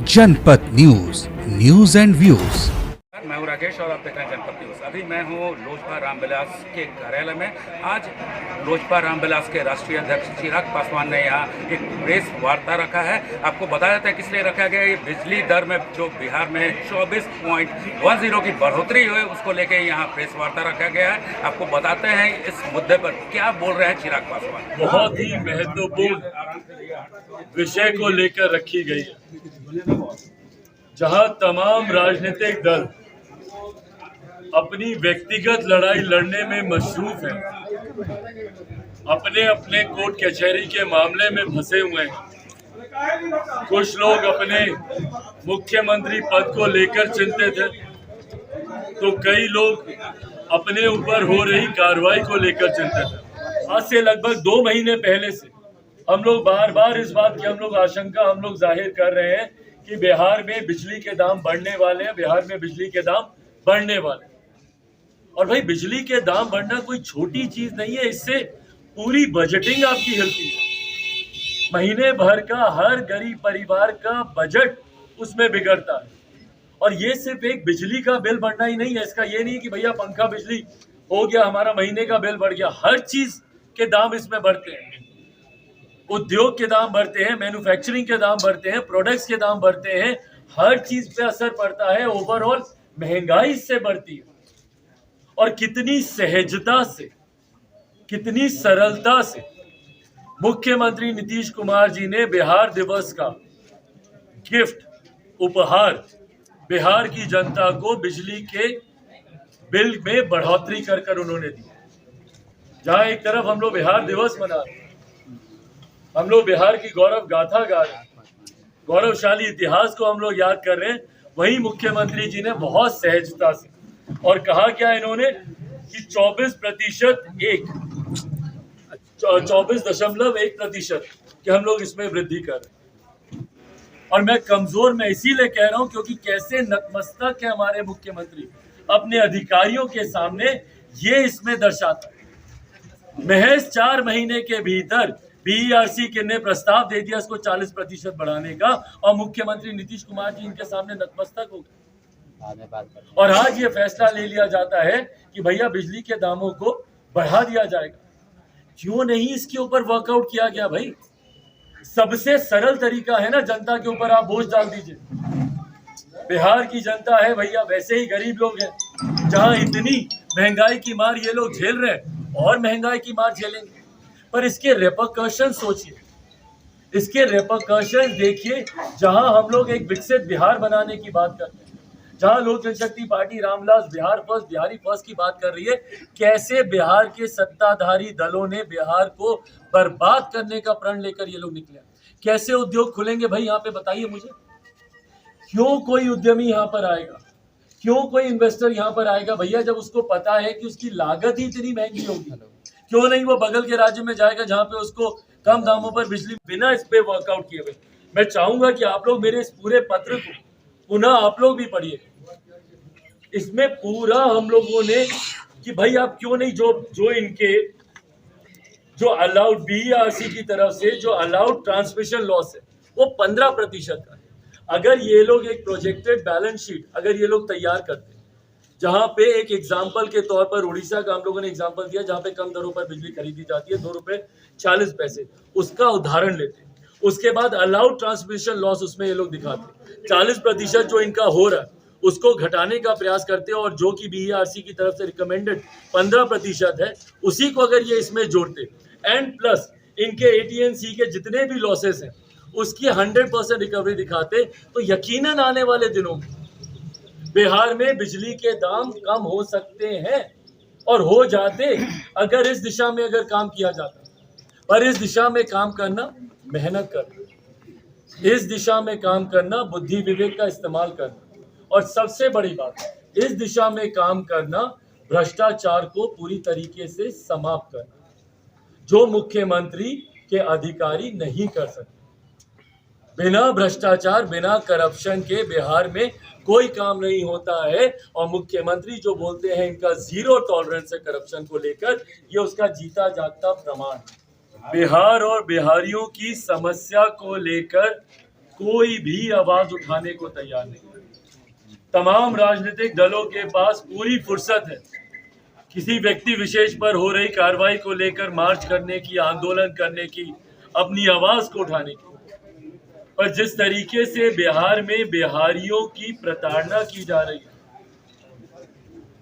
जनपद news, news and views. मैं हूं राकेश और आप देख रहे हैं जनपद न्यूज। अभी मैं हूं लोजपा रामविलास के कार्यालय में। आज लोजपा रामविलास के राष्ट्रीय अध्यक्ष चिराग पासवान ने यहाँ एक प्रेस वार्ता रखा है। आपको बता देते हैं किस लिए रखा गया है। ये बिजली दर में जो बिहार में 24.10 की बढ़ोतरी हुई उसको लेके यहाँ प्रेस वार्ता रखा गया है। आपको बताते हैं इस मुद्दे पर क्या बोल रहे हैं चिराग पासवान। बहुत ही महत्वपूर्ण विषय को लेकर रखी गई है, जहां तमाम राजनीतिक दल अपनी व्यक्तिगत लड़ाई लड़ने में मशरूफ हैं, अपने अपने कोर्ट कचहरी के मामले में फंसे हुए हैं। कुछ लोग अपने मुख्यमंत्री पद को लेकर चिंतित हैं, तो कई लोग अपने ऊपर हो रही कार्रवाई को लेकर चिंतित हैं। आज से लगभग 2 महीने पहले से हम लोग बार बार इस बात की आशंका जाहिर कर रहे हैं कि बिहार में बिजली के दाम बढ़ने वाले हैं, बिहार में बिजली के दाम बढ़ने वाले हैं। और भाई, बिजली के दाम बढ़ना कोई छोटी चीज नहीं है, इससे पूरी बजटिंग आपकी हिलती है। महीने भर का हर गरीब परिवार का बजट उसमें बिगड़ता है। और ये सिर्फ एक बिजली का बिल बढ़ना ही नहीं है, इसका ये नहीं कि भैया पंखा बिजली हो गया हमारा महीने का बिल बढ़ गया। हर चीज के दाम इसमें बढ़ते हैं, उद्योग के दाम बढ़ते हैं, मैन्युफैक्चरिंग के दाम बढ़ते हैं, प्रोडक्ट्स के दाम बढ़ते हैं, हर चीज पे असर पड़ता है। ओवरऑल महंगाई इससे बढ़ती है। और कितनी सहजता से, कितनी सरलता से मुख्यमंत्री नीतीश कुमार जी ने बिहार दिवस का गिफ्ट, उपहार बिहार की जनता को बिजली के बिल में बढ़ोतरी कर उन्होंने दी। जहां एक तरफ हम लोग बिहार दिवस मना रहे हैं, हम लोग बिहार की गौरव गाथा गा रहे हैं, गौरवशाली इतिहास को हम लोग याद कर रहे हैं, वहीं मुख्यमंत्री जी ने बहुत सहजता से और कहा क्या इन्होंने कि 24.1% कि हम लोग इसमें वृद्धि कर रहे हैं। और मैं कमजोर मैं इसीलिए कह रहा हूं क्योंकि कैसे नतमस्तक है हमारे मुख्यमंत्री अपने अधिकारियों के सामने, ये इसमें दर्शाता है। महज 4 महीने के भीतर बीईआरसी ने प्रस्ताव दे दिया इसको 40% बढ़ाने का, और मुख्यमंत्री नीतीश कुमार जी इनके सामने नतमस्तक हो गए। और आज ये फैसला ले लिया जाता है कि भैया बिजली के दामों को बढ़ा दिया जाएगा। क्यों नहीं इसके ऊपर वर्कआउट किया गया? भाई, सबसे सरल तरीका है ना, जनता के ऊपर आप बोझ डाल दीजिए। बिहार की जनता है भैया, वैसे ही गरीब लोग हैं, जहां इतनी महंगाई की मार ये लोग झेल रहे हैं और महंगाई की मार झेलेंगे। पर इसके रेपरकशन सोचिए, इसके रेपरकशन देखिए। जहां हम लोग एक विकसित बिहार बनाने की बात करते हैं, जहां लोक जनशक्ति पार्टी रामविलास बिहार फर्स्ट, बिहारी फर्स्ट की बात कर रही है, कैसे बिहार के सत्ताधारी दलों ने बिहार को बर्बाद करने का प्रण लेकर ये लोग निकले। कैसे उद्योग खुलेंगे भाई यहाँ पे, बताइए मुझे। क्यों कोई उद्यमी यहाँ पर आएगा, क्यों कोई इन्वेस्टर यहाँ पर आएगा भैया, जब उसको पता है कि उसकी लागत ही इतनी महंगी होगी? क्यों नहीं वो बगल के राज्य में जाएगा जहां पे उसको कम दामों पर बिजली, बिना इस पे वर्कआउट किए हुए। मैं चाहूंगा कि आप लोग मेरे इस पूरे पत्र को पुनः आप लोग भी पढ़िए। इसमें पूरा हम लोगों ने कि भाई आप क्यों नहीं, जो इनके जो अलाउड बीईआरसी की तरफ से जो अलाउड ट्रांसमिशन लॉस है वो 15% का है। अगर ये लोग एक प्रोजेक्टेड बैलेंस शीट अगर ये लोग तैयार करते, जहां पे एक एग्जाम्पल के तौर पर उड़ीसा का हम लोगों ने एग्जाम्पल दिया, जहां पे कम दरों पर बिजली खरीदी जाती है, 2 रुपए 40 पैसे, उसका उदाहरण लेते हैं। उसके बाद अलाउड ट्रांसमिशन लॉस उसमें ये लोग दिखाते, 40% जो इनका हो रहा है उसको घटाने का प्रयास करते हैं, और जो कि बीईआरसी की तरफ से रिकमेंडेड 15% है, उसी को अगर ये इसमें जोड़ते एंड प्लस इनके एटीएनसी के जितने भी लॉसेस हैं उसकी 100% रिकवरी दिखाते, तो यकीनन आने वाले दिनों में बिहार में बिजली के दाम कम हो सकते हैं, और हो जाते अगर इस दिशा में अगर काम किया जाता। पर इस दिशा में काम करना, मेहनत करना, इस दिशा में काम करना, बुद्धि विवेक का इस्तेमाल करना, और सबसे बड़ी बात इस दिशा में काम करना, भ्रष्टाचार को पूरी तरीके से समाप्त करना, जो मुख्यमंत्री के अधिकारी नहीं कर सकते। बिना भ्रष्टाचार, बिना करप्शन के बिहार में कोई काम नहीं होता है। और मुख्यमंत्री जो बोलते हैं इनका 0 टॉलरेंस है करप्शन को लेकर, ये उसका जीता जागता प्रमाण है। बिहार और बिहारियों की समस्या को लेकर कोई भी आवाज उठाने को तैयार नहीं। तमाम राजनीतिक दलों के पास पूरी फुर्सत है किसी व्यक्ति विशेष पर हो रही कार्रवाई को लेकर मार्च करने की, आंदोलन करने की, अपनी आवाज को उठाने की। पर जिस तरीके से बिहार में बिहारियों की प्रताड़ना की जा रही है,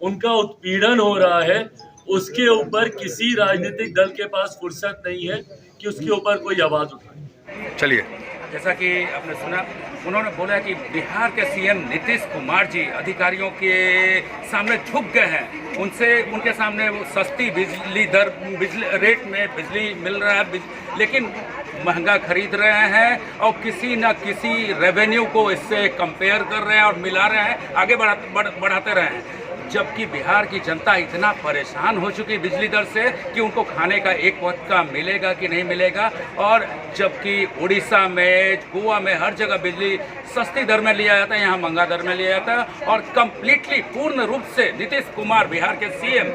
उनका उत्पीड़न हो रहा है, उसके ऊपर किसी राजनीतिक दल के पास फुर्सत नहीं है कि उसके ऊपर कोई आवाज उठाए। चलिए, जैसा कि आपने सुना, उन्होंने बोला कि बिहार के सीएम नीतीश कुमार जी अधिकारियों के सामने झुक गए हैं। उनके सामने वो सस्ती बिजली रेट में बिजली मिल रहा है, लेकिन महंगा खरीद रहे हैं और किसी न किसी रेवेन्यू को इससे कंपेयर कर रहे हैं और मिला रहे हैं, आगे बढ़ाते रहे हैं। जबकि बिहार की जनता इतना परेशान हो चुकी बिजली दर से कि उनको खाने का एक वक्त का मिलेगा कि नहीं मिलेगा। और जबकि उड़ीसा में, गोवा में हर जगह बिजली सस्ती दर में लिया जाता है, यहाँ महंगा दर में लिया जाता है। और कंप्लीटली पूर्ण रूप से नीतीश कुमार बिहार के सीएम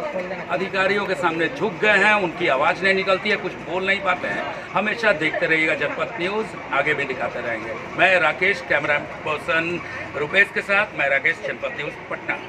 अधिकारियों के सामने झुक गए हैं, उनकी आवाज़ नहीं निकलती है, कुछ बोल नहीं पाते हैं। हमेशा देखते रहिएगा जनपद न्यूज़, आगे भी दिखाते रहेंगे। मैं राकेश, कैमरा पर्सन रुपेश के साथ, मैं राकेश, जनपद न्यूज़, पटना।